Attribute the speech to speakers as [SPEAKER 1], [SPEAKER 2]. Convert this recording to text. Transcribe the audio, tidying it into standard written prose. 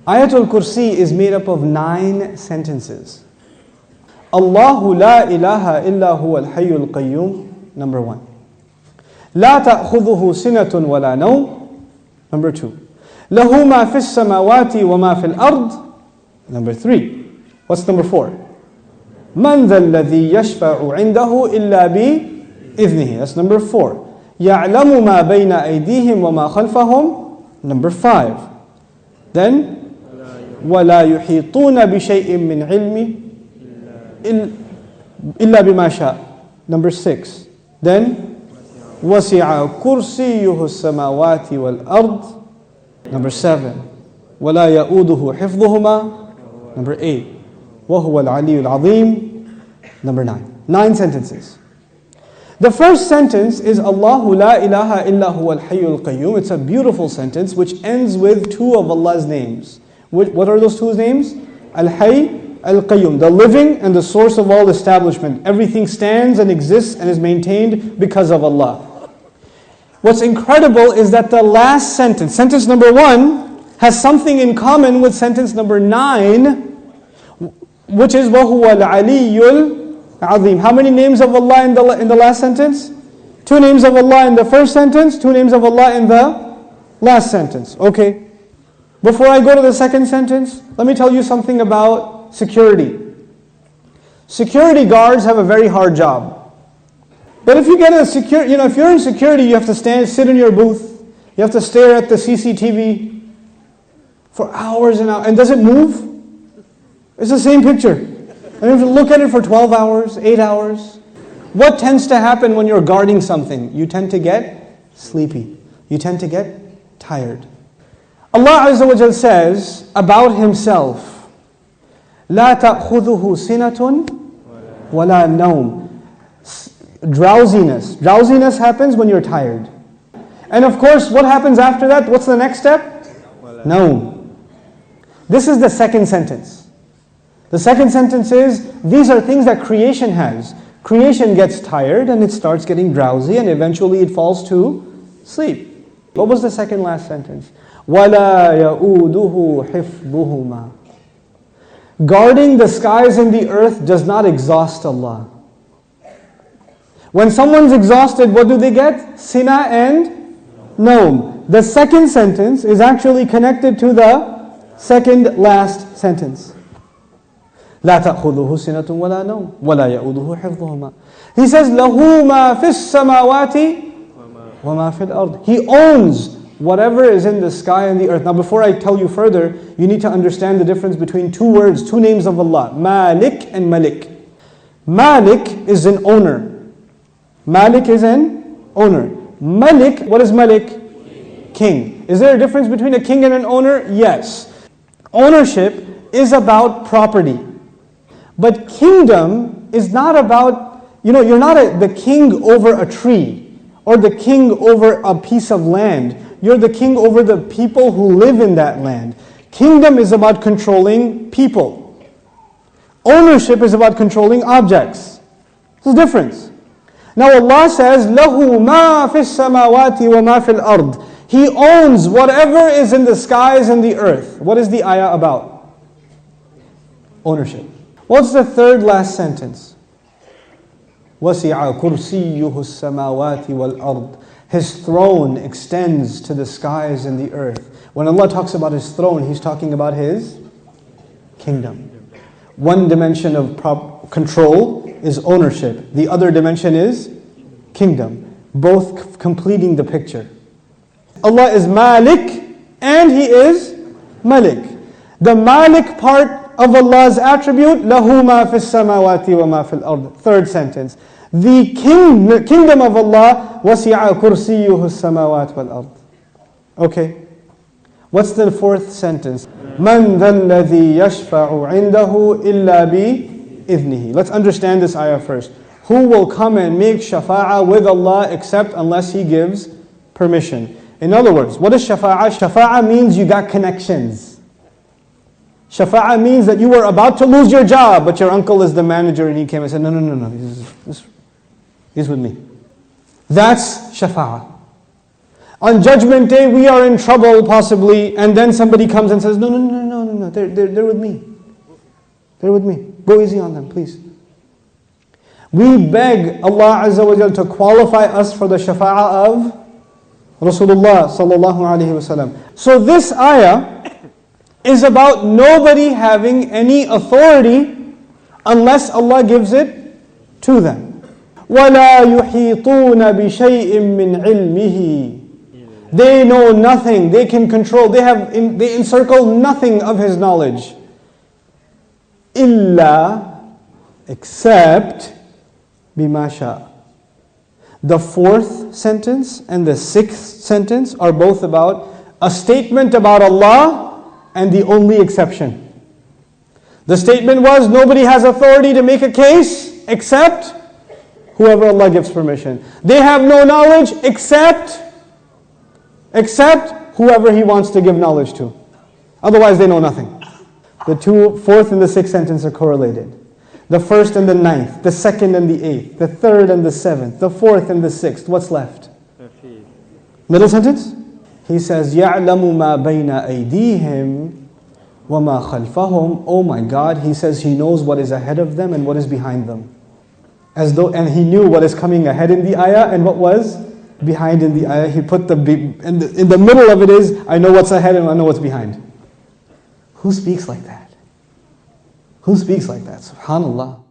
[SPEAKER 1] Ayatul Kursi is made up of 9 sentences. Allahu la ilaha illa huwa al-hayyul qayyum, number 1. La ta'khudhuhu sinatun wa la nawm, number 2. Lahu ma fis samawati wa ma fil ard, number 3. What's number 4? Man dha alladhi yashfa'u 'indahu illa bi idhnihi, that's number 4. Ya'lamu ma bayna aydihim wa ma khalfahum, number 5. Then وَلَا يُحِيطُونَ بِشَيْءٍ مِّنْ عِلْمِ إِلَّا بِمَا شَاءَ, number 6. Then وَسِعَ كُرْسِيُّهُ السَّمَاوَاتِ وَالْأَرْضِ, number 7. وَلَا يَؤُودُهُ حِفْظُهُمَا, number 8. وَهُوَ الْعَلِيُّ الْعَظِيمُ, number 9. 9 sentences. The first sentence is Allahu la ilaha illa huwa al-hayyul qayyum. It's a beautiful sentence which ends with 2 of Allah's names. What are those 2 names? Al-Hayy, Al-Qayyum, the living and the source of all establishment. Everything stands and exists and is maintained because of Allah. What's incredible is that the last sentence, sentence number 1, has something in common with sentence number 9, which is وَهُوَ الْعَلِيُّ الْعَظِيمُ. How many names of Allah in the last sentence? 2 names of Allah in the first sentence, 2 names of Allah in the last sentence. Okay. Before I go to the second sentence, let me tell you something about security. Security guards have a very hard job. But if you get if you're in security, you have to sit in your booth. You have to stare at the CCTV for hours and hours. And does it move? It's the same picture. And you have to look at it for 12 hours, 8 hours. What tends to happen when you're guarding something? You tend to get sleepy. You tend to get tired. Allah Azza wa Jal says about Himself, لا تأخذه سنة ولا نوم. Drowsiness happens when you're tired. And of course, what happens after that? What's the next step? Naum. This is the second sentence. The second sentence is, these are things that creation has. Creation gets tired and it starts getting drowsy and eventually it falls to sleep. What was the second last sentence? وَلَا يَؤُودُهُ حِفْظُهُمَا. Guarding the skies and the earth does not exhaust Allah. When someone's exhausted, what do they get? Sina and Naum. The second sentence is actually connected to the second last sentence. لا تأخذه سنة ولا نوم ولا يؤوده حفظهما. He says له ما في السماوات وما في الأرض. He owns whatever is in the sky and the earth. Now before I tell you further, you need to understand the difference between 2 words, 2 names of Allah, Malik and Malik. Malik is an owner. Malik is an owner. Malik, what is Malik? King. Is there a difference between a king and an owner? Yes. Ownership is about property. But kingdom is not about, you're not the king over a tree or the king over a piece of land. You're the king over the people who live in that land. Kingdom is about controlling people. Ownership is about controlling objects. There's a difference. Now Allah says, لَهُ مَا فِي السَّمَاوَاتِ وَمَا فِي الْأَرْضِ. He owns whatever is in the skies and the earth. What is the ayah about? Ownership. What's the third last sentence? وَسِعَ كُرْسِيُّهُ السَّمَاوَاتِ وَالْأَرْضِ. His throne extends to the skies and the earth. When Allah talks about His throne, He's talking about His kingdom. One dimension of control is ownership. The other dimension is kingdom. Both completing the picture. Allah is Malik and He is Malik. The Malik part of Allah's attribute, لَهُ مَا فِي السَّمَاوَاتِ وَمَا فِي الْأَرْضِ. Third sentence. The kingdom of Allah, وَسِعَ كُرْسِيُّهُ السَّمَاوَاتِ وَالْأَرْضِ. Okay. What's the fourth sentence? مَنْ ذَا الَّذِي يَشْفَعُ عِنْدَهُ إِلَّا بِإِذْنِهِ. Let's understand this ayah first. Who will come and make shafa'ah with Allah except unless He gives permission? In other words, what is shafa'ah? Shafa'ah means you got connections. Shafa'ah means that you were about to lose your job, but your uncle is the manager and he came and said, no, he's with me. That's shafa'ah. On Judgment Day, we are in trouble possibly, and then somebody comes and says, no, they're with me. They're with me. Go easy on them, please. We beg Allah Azza wa Jal to qualify us for the shafa'ah of Rasulullah sallallahu alaihi wasallam. So this ayah is about nobody having any authority unless Allah gives it to them. وَلَا يُحِيطُونَ بِشَيْءٍ مِّنْ عِلْمِهِ. They know nothing, they can control, they encircle nothing of His knowledge. إِلَّا, except بِمَا شَاءَ. The fourth sentence and the sixth sentence are both about a statement about Allah and the only exception. The statement was, nobody has authority to make a case except whoever Allah gives permission. They have no knowledge except whoever He wants to give knowledge to. Otherwise they know nothing. The fourth and the sixth sentence are correlated. The first and the ninth, the second and the eighth, the third and the seventh, the fourth and the sixth. What's left? Middle sentence? He says, يَعْلَمُ مَا بَيْنَ أَيْدِيهِمْ وَمَا خَلْفَهُمْ. Oh my God, He says He knows what is ahead of them and what is behind them. And He knew what is coming ahead in the ayah and what was behind in the ayah. He put in the middle of it is, I know what's ahead and I know what's behind. Who speaks like that? Who speaks like that? SubhanAllah.